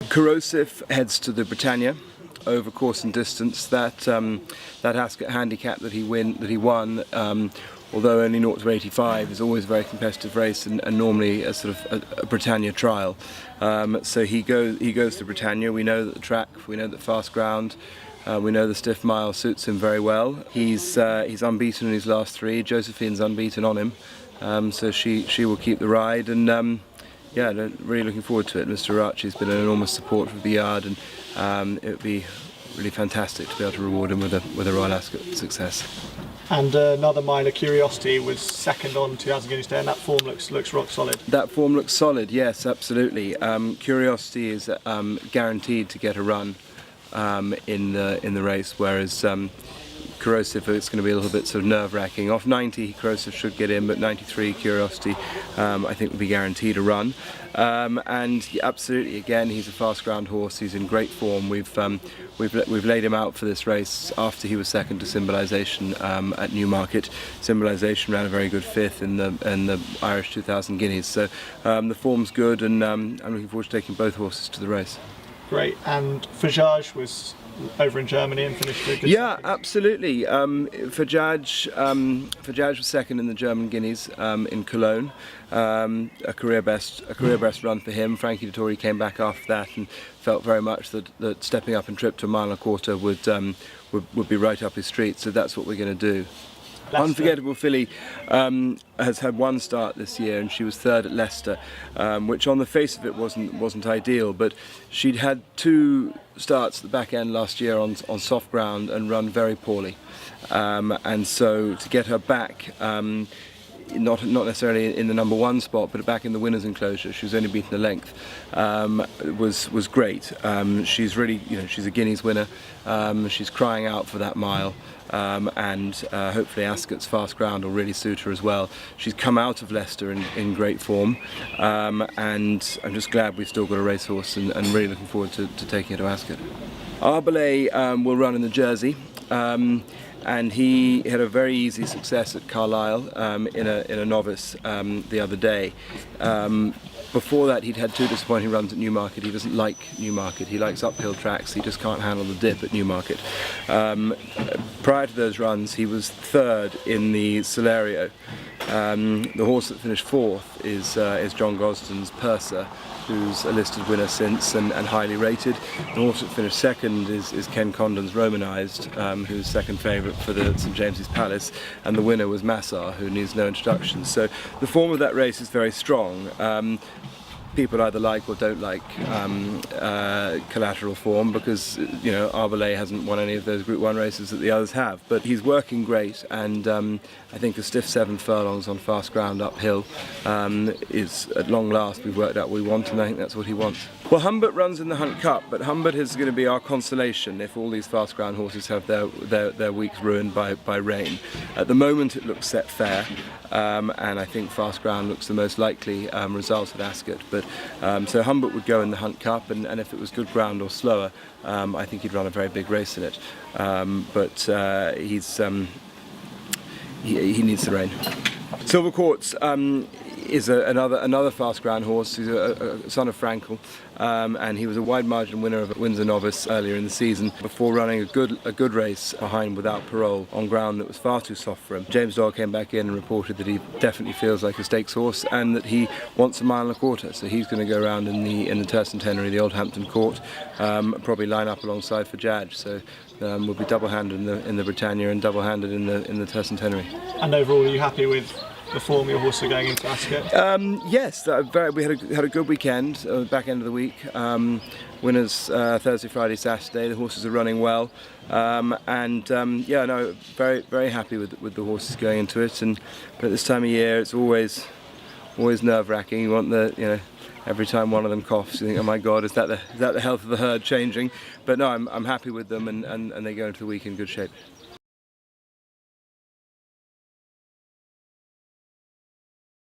Corrosive heads to the Britannia over course and distance. That Ascot handicap that he won, although only 0 to 85, is always a very competitive race and normally a sort of a Britannia trial. So he goes to Britannia. We know that the track, we know that fast ground, we know the stiff mile suits him very well. He's unbeaten in his last 3. Josephine's unbeaten on him, so she will keep the ride, and yeah, really looking forward to it. Mr. Arachie's been an enormous support for the yard, and it would be really fantastic to be able to reward him with a Royal Ascot success. And another mile, Curiosity, was second on 2,000 Guineas Day, and that form looks rock solid. That form looks solid, yes, absolutely. Curiosity is guaranteed to get a run in the race, whereas Corrosive, it's going to be a little bit sort of nerve-wracking. Off 90, Corrosive should get in, but 93, Curiosity, I think will be guaranteed a run. And absolutely, again, he's a fast ground horse. He's in great form. We've laid him out for this race after he was second to Symbolisation at Newmarket. Symbolisation ran a very good 5th in the Irish 2,000 Guineas. So the form's good, and I'm looking forward to taking both horses to the race. Great. And Fajaj was over in Germany and finished a good second. Absolutely. Fajaj was second in the German Guineas in Cologne. A career best run for him. Frankie Dettori came back after that and felt very much that stepping up and trip to a 1.25 miles would be right up his street. So that's what we're going to do. Leicester. Unforgettable Filly has had one start this year, and she was 3rd at Leicester, which on the face of it wasn't ideal, but she'd had 2 starts at the back end last year on soft ground and run very poorly, and so to get her back, not necessarily in the number 1 spot, but back in the winner's enclosure, she was only beaten a length, was great. She's really, she's a Guineas winner. She's crying out for that mile. And hopefully Ascot's fast ground will really suit her as well. She's come out of Leicester in great form, and I'm just glad we've still got a racehorse, and really looking forward to taking her to Ascot. Our Ballet will run in the Jersey, and he had a very easy success at Carlisle in a novice the other day. Before that, he'd had 2 disappointing runs at Newmarket. He doesn't like Newmarket. He likes uphill tracks. He just can't handle the dip at Newmarket. Prior to those runs, he was 3rd in the Celerio. The horse that finished 4th is John Gosden's Purser, who's a listed winner since and highly rated. The horse that finished 2nd is Ken Condon's Romanised, who's 2nd favourite for the St James's Palace, and the winner was Massar, who needs no introduction. So the form of that race is very strong. People either like or don't like collateral form, because our Ballet hasn't won any of those Group 1 races that the others have, but he's working great, and I think a stiff 7 furlongs on fast ground uphill is, at long last, we've worked out what we want, and I think that's what he wants. Well, Humbert runs in the Hunt Cup, but Humbert is going to be our consolation if all these fast ground horses have their weeks ruined by rain. At the moment it looks set fair, and I think fast ground looks the most likely result at Ascot, but so Humbert would go in the Hunt Cup, and if it was good ground or slower, I think he'd run a very big race in it, but he needs the rain. Silver Quartz is another fast ground horse. He's a son of Frankel, and he was a wide margin winner of Windsor Novice earlier in the season before running a good race behind Without Parole on ground that was far too soft for him. James Doyle came back in and reported that he definitely feels like a stakes horse, and that he wants a 1.25 miles, so he's going to go around in the Tercentenary, the Old Hampton Court, probably line up alongside Fajaj. So we'll be double-handed in the Britannia and double-handed in the Tercentenary. And overall, are you happy with the form your horse are going into Ascot? Yes, we had a good weekend, back end of the week. Winners Thursday, Friday, Saturday. The horses are running well, very, very happy with the horses going into it. But at this time of year, it's always nerve-wracking. You want every time one of them coughs, you think, oh my God, is that the health of the herd changing? But no, I'm happy with them, and they go into the week in good shape.